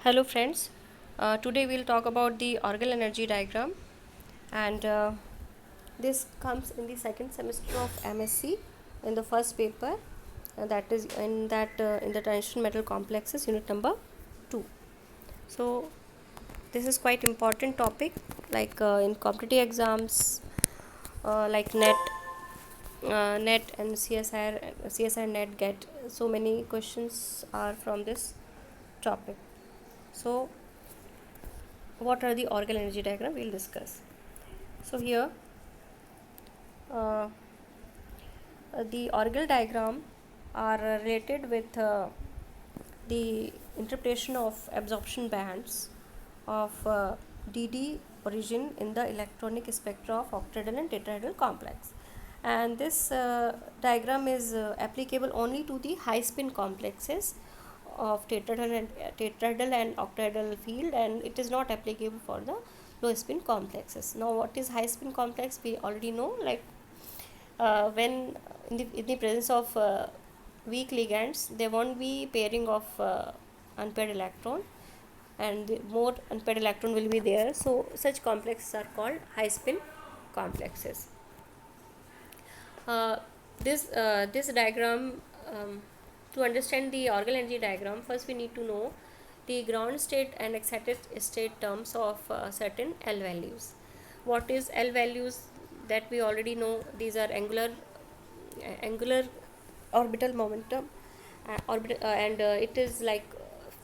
Hello friends, today we'll talk about the orgal energy diagram, and this comes in the second semester of MSc in the first paper, that is in the transition metal complexes unit number 2. So this is quite important topic, like in competitive exams like net and CSIR net get so many questions are from this topic. So what are the orgal energy diagram? We'll discuss. So here uh, the orgal diagram are related with the interpretation of absorption bands of DD origin in the electronic spectra of octahedral and tetrahedral complex, and this diagram is applicable only to the high spin complexes of tetrahedral and octahedral field, and it is not applicable for the low spin complexes. Now what is high spin complex? We already know, like when in the presence of weak ligands, there won't be pairing of unpaired electron, and the more unpaired electron will be there, so such complexes are called high spin complexes. uh, this diagram, to understand the orgal energy diagram, first we need to know the ground state and excited state terms of certain L values. What is L values? That we already know. These are angular orbital momentum, and it is like,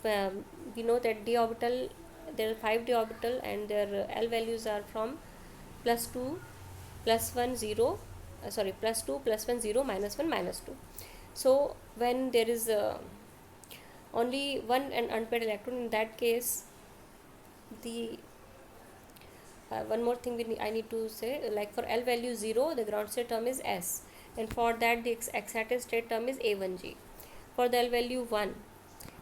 we know that d orbital, there are 5 d orbital, and their L values are from plus 2 plus 1 0, sorry, plus 2 plus 1 0 minus 1 minus 2. So when there is only one and unpaired electron, in that case, the one more thing I need to say, like for L value 0, the ground state term is S, and for that the excited state term is A1G. For the L value 1,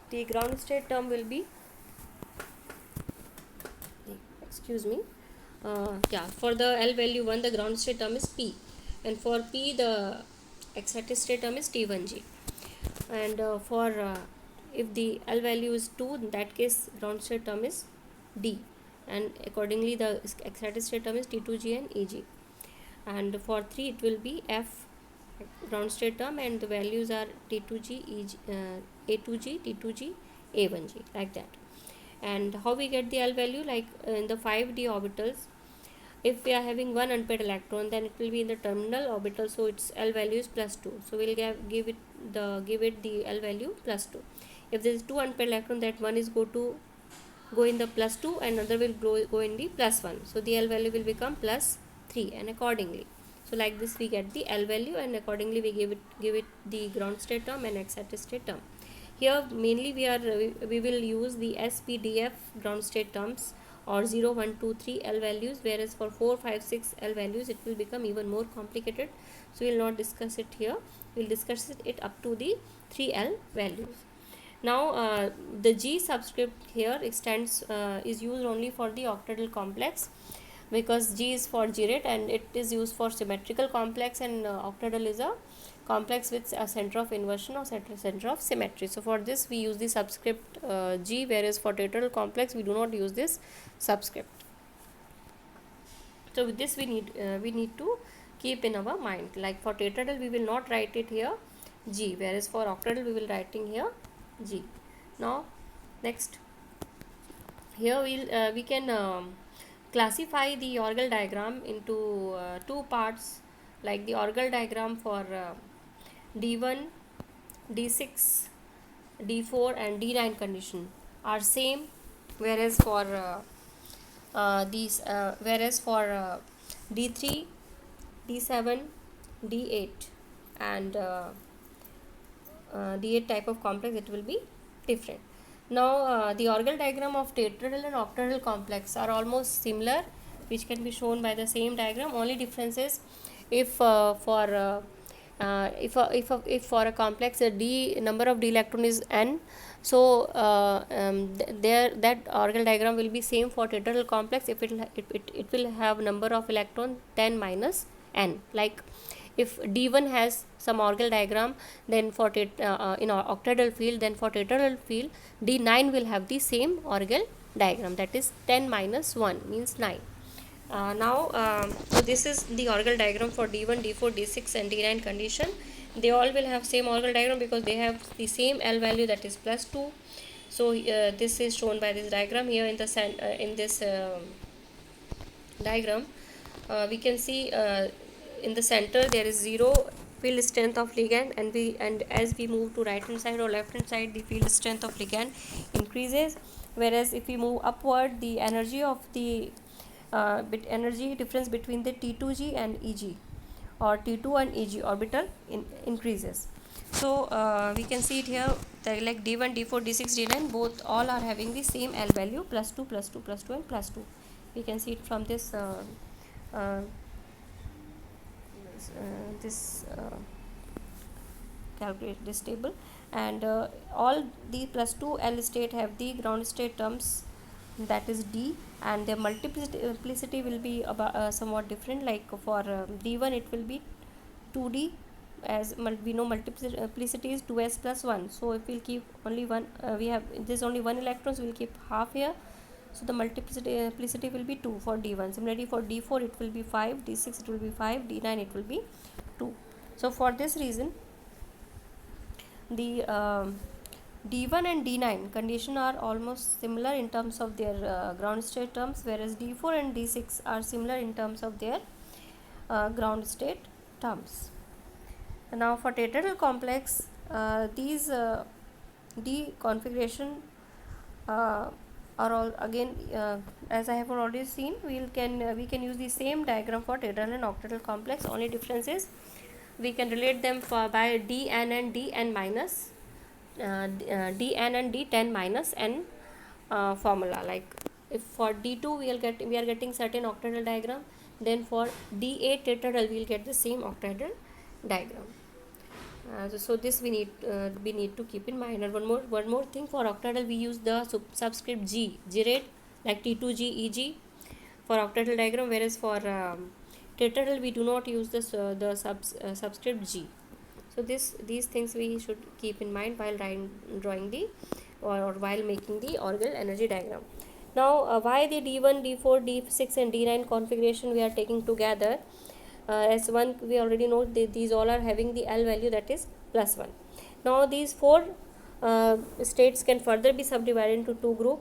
the ground state term will be, excuse me, for the L value 1, the ground state term is P, and for P the excited state term is T1G. And for if the L value is 2, in that case ground state term is D, and accordingly the excited state term is T2G and EG. And for 3 it will be F, ground state term, and the values are T2G, A2G, T2G, A1G, like that. And how we get the L value? Like in the 5d orbitals, if we are having one unpaired electron, then it will be in the terminal orbital, so its L value is plus 2, so we'll give it the L value plus 2. If there is two unpaired electron, that one is go in the plus 2 and another will go in the plus 1, so the L value will become plus 3, and accordingly, so like this we get the L value, and accordingly we give it the ground state term and excited state term. Here mainly we will use the SPDF ground state terms, or 0 1 2 3 L values, whereas for 4 5 6 L values it will become even more complicated, so we will not discuss it here. We will discuss it up to the 3 L values. Now the G subscript here extends is used only for the octahedral complex, because G is for G-rate and it is used for symmetrical complex, and octahedral is a complex with a center of inversion or center of symmetry. So for this we use the subscript G, whereas for tetrahedral complex we do not use this subscript. So with this we need to keep in our mind, like for tetrahedral we will not write it here G, whereas for octahedral we will writing here G. Now next, here we can classify the orgal diagram into two parts, like the orgal diagram for D1, D6, D4 and D9 condition are same, whereas for D3, D7, D8 and D8 type of complex, it will be different. Now the orgal diagram of tetrahedral and octahedral complex are almost similar, which can be shown by the same diagram. Only difference is, if for a complex the d number of d electron is n, so there that orgal diagram will be same for tetrahedral complex if it will have number of electron 10 minus n. Like if D1 has some orbital diagram, then for in our octahedral field, then for tetrahedral field D9 will have the same orbital diagram, that is 10 minus 1 means 9. So this is the orbital diagram for D1, D4, D6 and D9 condition. They all will have same orbital diagram because they have the same L value, that is plus 2. So this is shown by this diagram here in this diagram. We can see in the center there is 0 field strength of ligand, and as we move to right hand side or left hand side, the field strength of ligand increases, whereas if we move upward, the energy of the energy difference between the T2G and EG, or T2 and EG orbital increases. So we can see it here, like D1, D4, D6, D9 both all are having the same L value, plus 2, plus 2, plus 2 and plus 2. We can see it from this calculate this table, and all the plus 2 L state have the ground state terms, that is D, and their multiplicity will be about somewhat different. Like for D1 it will be 2D, as we know multiplicity is 2s plus 1. So if we'll keep only one, we have this only one electrons, we'll keep half here, so the multiplicity will be 2 for D1. Similarly for D4 it will be 5, D6 it will be 5, D9 it will be 2. So for this reason the D1 and D9 condition are almost similar in terms of their ground state terms, whereas D4 and D6 are similar in terms of their ground state terms. And now for tetrahedral complex, these D configuration are all again, as I have already seen, we can use the same diagram for tetrahedral and octahedral complex. Only difference is we can relate them by Dn and Dn minus Dn and D10 minus n formula. Like if for D2 we are getting certain octahedral diagram, then for D8 tetrahedral we will get the same octahedral diagram. So this we need to keep in mind. And one more thing, for octahedral we use the subscript G, G-rate, like T2G, EG for octahedral diagram, whereas for tetrahedral we do not use the subscript G. So these things we should keep in mind while drawing the or while making the orbital energy diagram. Now why the D1, D4, D6 and D9 configuration we are taking together? As one we already know these all are having the L value, that is plus 1. Now these 4 states can further be subdivided into 2 group,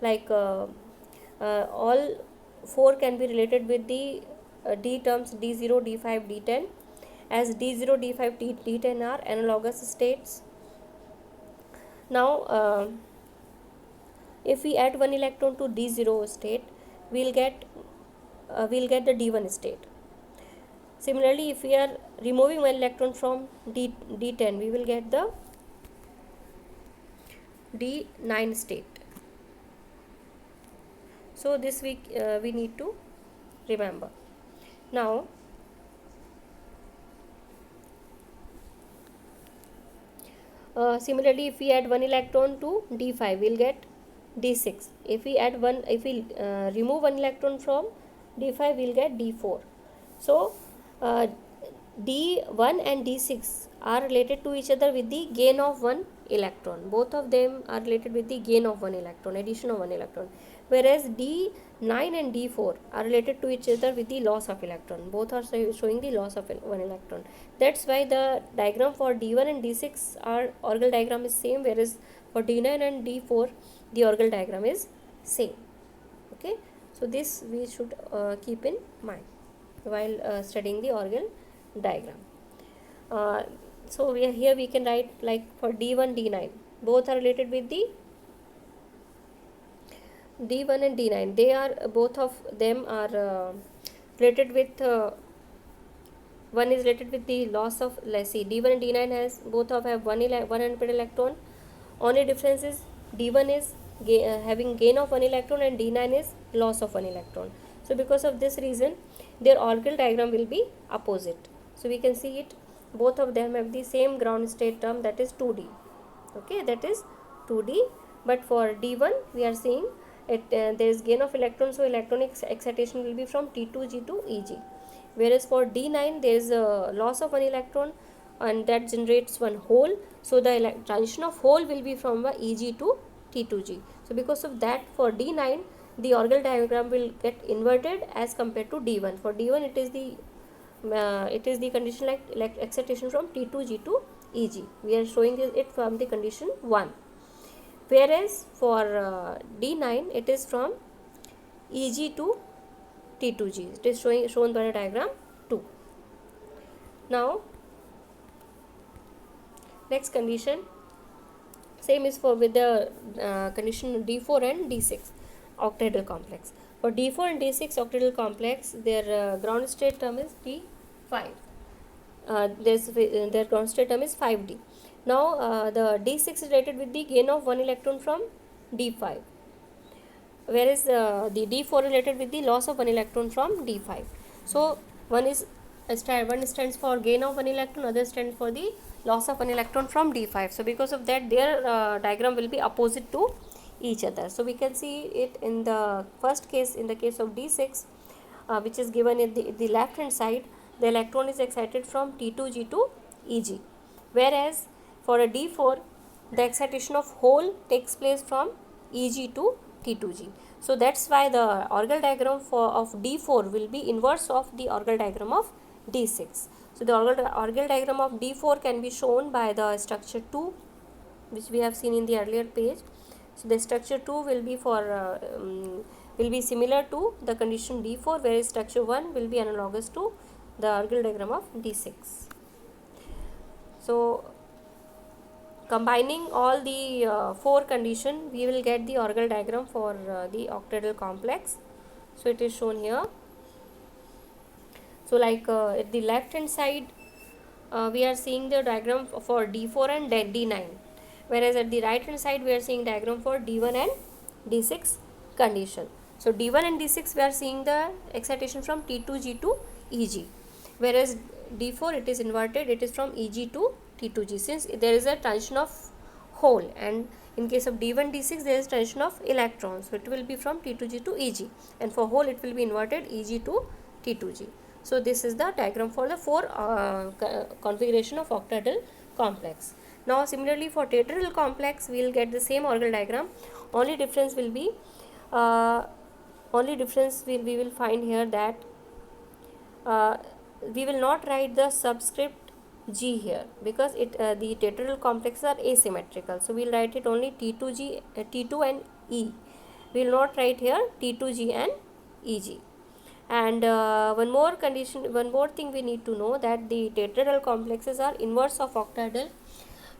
like all 4 can be related with the D terms D0, D5, D10, as D0, D5, D10 are analogous states. Now if we add one electron to D0 state, we'll get the D1 state. Similarly, if we are removing one electron from D10, we will get the D9 state. So this we need to remember. Now similarly, if we add one electron to D5, we'll get D6. If we remove one electron from D5, we'll get D4. So D1 and D6 are related to each other with the gain of one electron. Both of them are related with the gain of one electron, addition of one electron. Whereas D9 and D4 are related to each other with the loss of electron. Both are showing the loss of one electron. That's why the diagram for D1 and D6 are orbital diagram is same, whereas for D9 and D4 the orbital diagram is same. Okay, so this we should keep in mind while studying the orbital diagram. So here we can write, like for D1, D9 both are related with the D1 and D9. They are both of them are related with one is related with the loss of, let's see, D1 and D9 has both of have one unpaired electron. Only difference is D1 is having gain of one electron and D9 is loss of one electron. So because of this reason their orbital diagram will be opposite. So we can see it, both of them have the same ground state term, that is 2D. Okay, that is 2D. But for D1 we are seeing it there is gain of electron, so electronic excitation will be from T2G to EG. whereas for D9 there is a loss of one electron and that generates one hole. So the transition of hole will be from Eg to T2G. So because of that, for D9 the orbital diagram will get inverted as compared to D1. For D1 it is the condition like excitation from T2G to Eg. We are showing it from the condition 1, whereas for D9 it is from Eg to T2G. It is shown by the diagram 2. Now next condition, same is for with the condition D4 and D6 octahedral complex. For D4 and D6 octahedral complex, their ground state term is D5. Their ground state term is 5D. Now the D6 is rated with the gain of 1 electron from D5, whereas the D4 related with the loss of 1 electron from D5. So one stands for gain of 1 electron, other stands for the loss of 1 electron from D5. So because of that, their diagram will be opposite to each other. So we can see it in the first case, in the case of D6, which is given at the left hand side. The electron is excited from T2G to Eg, whereas for a D4 the excitation of hole takes place from Eg to T2G. So that's why the orbital diagram of D4 will be inverse of the orbital diagram of D6. So the orbital diagram of D4 can be shown by the structure 2, which we have seen in the earlier page. So the structure 2 will be will be similar to the condition D4, whereas structure 1 will be analogous to the orbital diagram of D6. So combining all the 4 conditions, we will get the orbital diagram for the octahedral complex. So it is shown here. So like at the left hand side, we are seeing the diagram for D4 and D9, whereas at the right hand side we are seeing diagram for D1 and D6 condition. So D1 and D6 we are seeing the excitation from T2G to Eg, whereas D4 it is inverted, it is from Eg to T2G, since there is a transition of hole, and in case of D1 D6 there is transition of electrons, so it will be from T2G to Eg, and for hole it will be inverted Eg to T2G. So this is the diagram for the 4 configuration of octahedral complex. Now similarly for tetrahedral complex we will get the same orbital diagram. Only difference will be we will find here that we will not write the subscript G here, because the tetrahedral complexes are asymmetrical. So we will write it only T2G, T2 and E. We will not write here T2G and Eg. And one more thing we need to know, that the tetrahedral complexes are inverse of octahedral,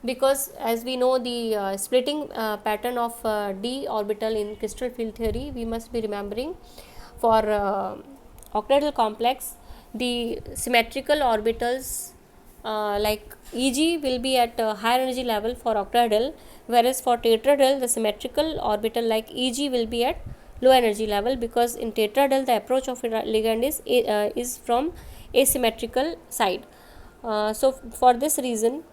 because as we know the splitting pattern of d orbital in crystal field theory, we must be remembering for octahedral complex the symmetrical orbitals like Eg will be at a higher energy level for octahedral, whereas for tetrahedral the symmetrical orbital like Eg will be at low energy level, because in tetrahedral the approach of ligand is from asymmetrical side. So for this reason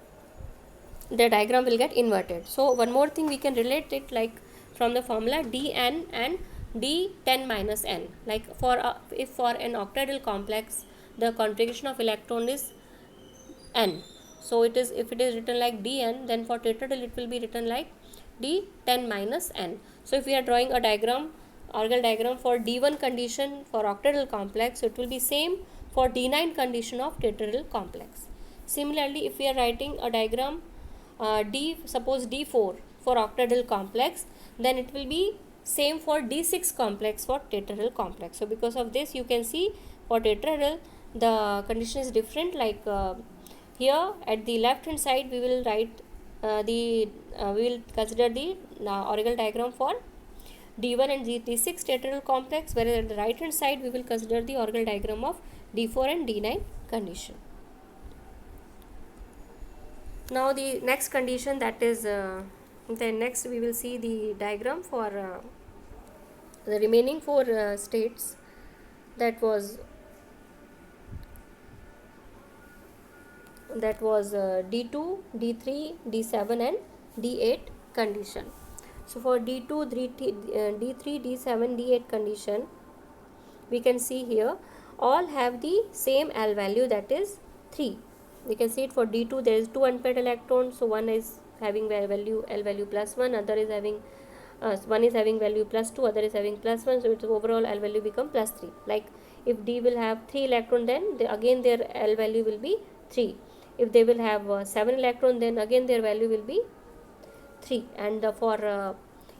the diagram will get inverted. So one more thing we can relate it like from the formula Dn and D10 minus n, like if for an octahedral complex the configuration of electron is n, so it is, if it is written like Dn, then for tetrahedral it will be written like D10 minus n. So if we are drawing a diagram, orbital diagram for D1 condition for octahedral complex, so it will be same for D9 condition of tetrahedral complex. Similarly, if we are writing a diagram suppose D4 for octahedral complex, then it will be same for D6 complex for tetrahedral complex. So because of this you can see for tetrahedral the condition is different, like here at the left hand side we will write we will consider the orbital diagram for D1 and D6 tetrahedral complex, whereas at the right hand side we will consider the orbital diagram of D4 and D9 condition. Now the next condition, that is then next we will see the diagram for the remaining 4 states, that was D2, D3, D7 and D8 condition. So for D2, D3, D7, D8 condition, we can see here all have the same L value, that is 3. We can see it for D2, there is 2 unpaired electrons, so one is having value L value plus 1, other is having one is having value plus 2, other is having plus 1, so its overall L value become plus 3. Like if D will have 3 electron, then again their L value will be 3. If they will have 7 electron, then again their value will be 3, and for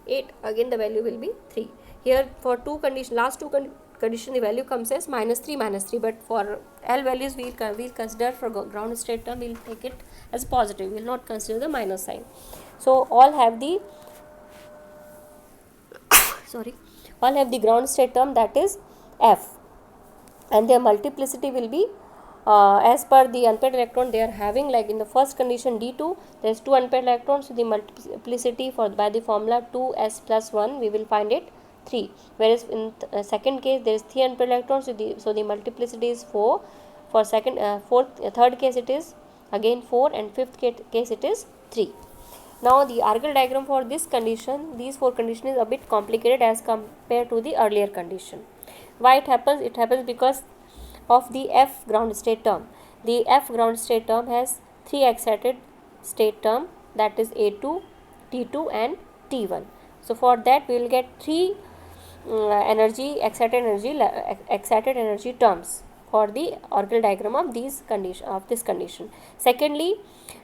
8 again the value will be 3. Here for two condition, last two condition, the value comes as -3, but for L values we'll consider, for ground state term we'll take it as positive, we will not consider the minus sign. So all have the all have the ground state term, that is F, and their multiplicity will be as per the unpaired electron they are having. Like in the first condition D2, there is 2 unpaired electrons, so the multiplicity for by the formula 2s plus 1 we will find it 3, whereas in second case there is 3 unpaired electrons, so the multiplicity is 4. For third case it is again 4, and fifth case it is 3. Now the Argel diagram for this condition, these 4 conditions, is a bit complicated as compared to the earlier condition. Why it happens? It happens because of the F ground state term. The F ground state term has 3 excited state term, that is A2, T2 and T1. So for that we will get 3 excited energy terms for the Argel diagram of this condition. Secondly,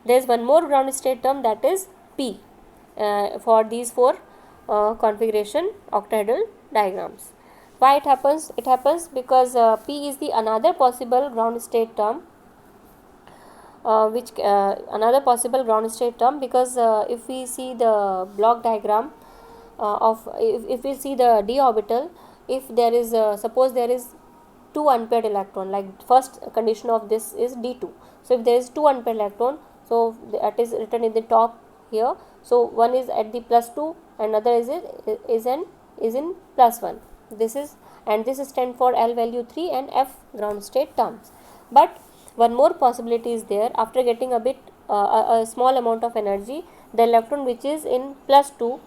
there is one more ground state term, that is P, for these 4 configuration octahedral diagrams. Why it happens? It happens because P is the another possible ground state term, because if we see the block diagram if we see the d orbital, if there is suppose there is 2 unpaired electron, like first condition of this is D2. So if there is 2 unpaired electron, so that is written in the top here. So one is at the plus 2, another is in plus 1. This stand for L value 3 and F ground state terms. But one more possibility is there. After getting a small amount of energy, the electron which is in plus 2,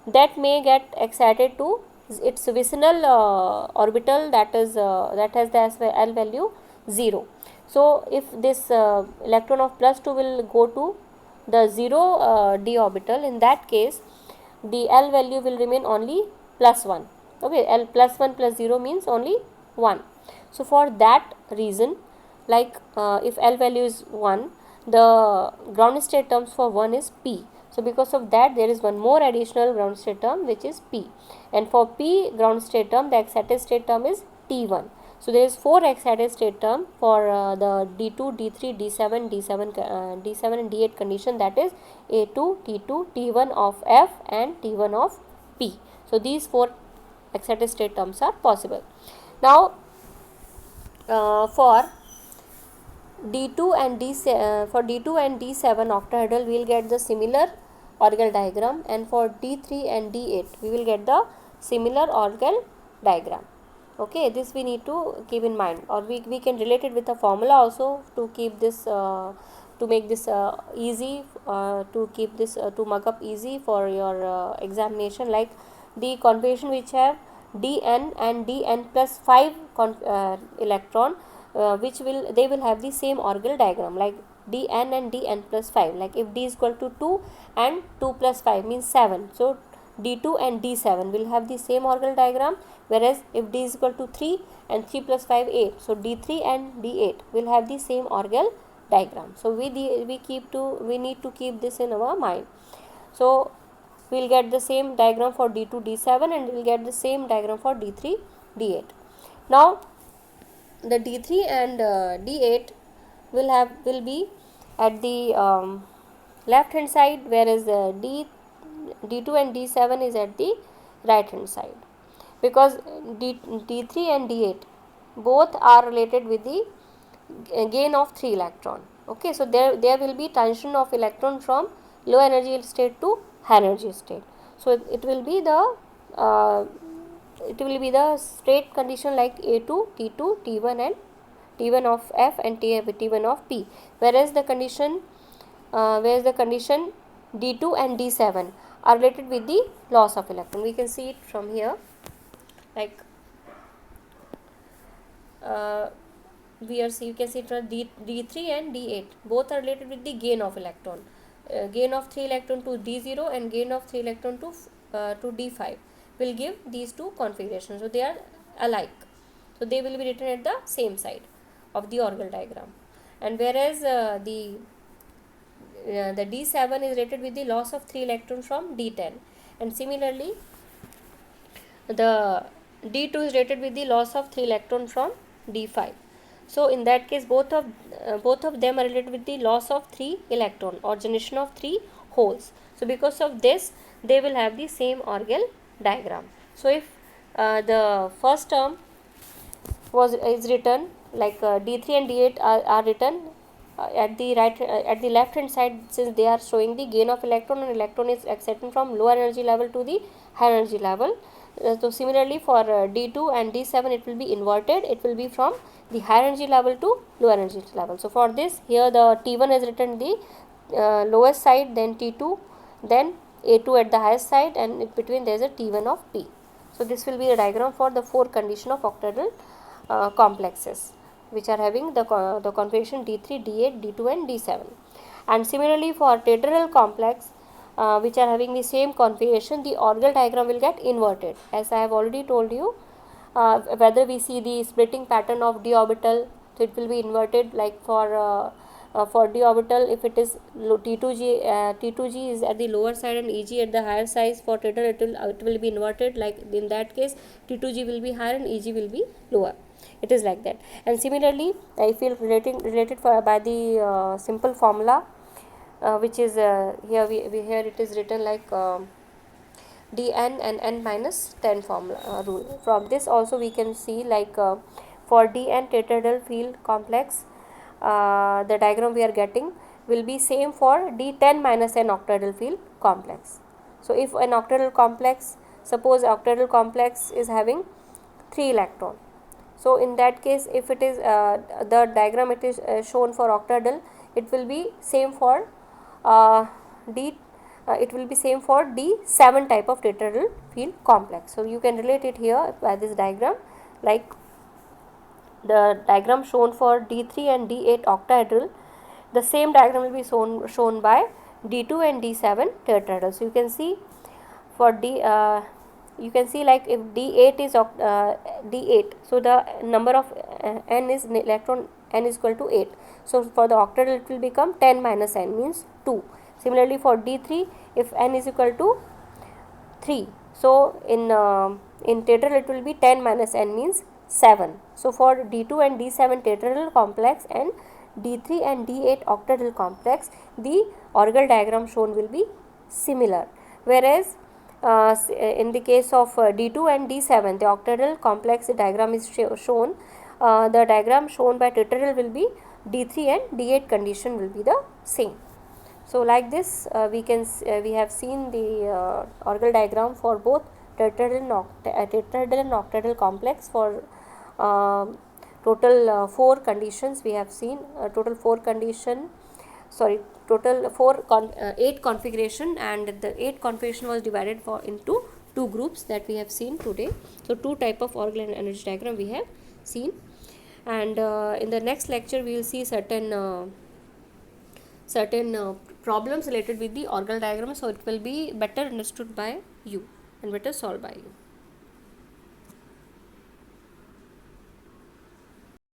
that may get excited to its vicinal orbital, that has the L value 0. So if this electron of plus 2 will go to the 0 d orbital, in that case the L value will remain only plus 1. Okay, L plus 1 plus 0 means only 1. So for that reason, like if L value is 1, the ground state terms for 1 is P. So because of that, there is one more additional ground state term, which is P, and for P ground state term, the excited state term is T1. So there is 4 excited state term for the D2, D3, D7 and D8 condition, that is A2, T2, T1 of F and T1 of P. So these 4 excited state terms are possible. Now for D2 and D7 octahedral, we will get the similar Argel diagram, and for D3 and D8 we will get the similar Argel diagram. Okay, this we need to keep in mind, or we can relate it with a formula also to keep this to make this easy, to mug up easy for your examination. Like the configuration which have Dn and Dn plus 5 electron, they will have the same Argel diagram, like Dn and Dn plus 5. Like if D is equal to 2 and 2 plus 5 means 7, so D2 and D7 will have the same Argel diagram, whereas if D is equal to 3 and 3 plus 5 8, so D3 and D8 will have the same Argel diagram. So we need to keep this in our mind. So we will get the same diagram for D2 D7 and we will get the same diagram for D3 D8. Now the D3 and D8 will be at the left hand side, whereas D2 and D7 is at the right hand side, because D3 and D8 both are related with the gain of 3 electron. Okay, so there will be transition of electron from low energy state to high energy state. So it will be the state condition like A2, T2, T1 and T1 of F and T1 of P, whereas the condition D2 and D7 are related with the loss of electron. We can see it from here, like we are see, you can see D3 and D8 both are related with the gain of electron. Gain of 3 electron to D0 and gain of 3 electron to D5 will give these two configurations. So they are alike. So they will be written at the same side of the orbital diagram. And whereas the D7 is rated with the loss of 3 electrons from D10, and similarly the D2 is rated with the loss of 3 electrons from D5. So in that case both of them are related with the loss of 3 electron or generation of 3 holes. So because of this they will have the same orgel diagram. So if the first term is written like D3 and D8 are written at the left hand side, since they are showing the gain of electron and electron is accepted from lower energy level to the higher energy level. So similarly for D2 and D7 it will be inverted, it will be from the higher energy level to lower energy level. So for this here the T1 is written the lowest side, then T2, then A2 at the highest side, and in between there is a T1 of P. So this will be a diagram for the 4 condition of octahedral complexes which are having the configuration D3, D8, D2 and D7. And similarly for tetrahedral complex which are having the same configuration, the orbital diagram will get inverted. As I have already told you, whether we see the splitting pattern of d orbital, so it will be inverted. Like for d orbital, if it is T2g is at the lower side and Eg at the higher side, for tetrahedral it will be inverted. Like in that case T2g will be higher and Eg will be lower. It is like that. And similarly I feel related by the simple formula which is here here it is written like dn and n minus 10 formula rule. From this also we can see like for dn tetrahedral field complex the diagram we are getting will be same for d10 minus n octahedral field complex. So if an octahedral complex, suppose octahedral complex is having 3 electron, so in that case if it is the diagram it is shown for octahedral, it will be same for it will be same for D7 type of tetrahedral field complex. So you can relate it here by this diagram, like the diagram shown for D3 and D8 octahedral, the same diagram will be shown by D2 and D7 tetrahedral. So you can see for you can see like if D8 is D8, so the number of n is electron n is equal to 8. So for the octahedral it will become 10 minus n means 2. Similarly for D3, if n is equal to 3, so in tetrahedral it will be 10 minus n means 7. So for D2 and D7 tetrahedral complex and D3 and D8 octahedral complex, the orbital diagram shown will be similar. Whereas in the case of D2 and D7, the octahedral complex diagram is shown. The diagram shown by tetrahedral will be D3 and D8 condition will be the same. So like this we have seen the orbital diagram for both tetrahedral and octahedral complex for total 4 conditions we have seen, total 8 configuration, and the 8 configuration was divided into 2 groups that we have seen today. So 2 type of orbital and energy diagram we have seen, and in the next lecture we will see certain problems related with the orbital diagram, so it will be better understood by you and better solved by you.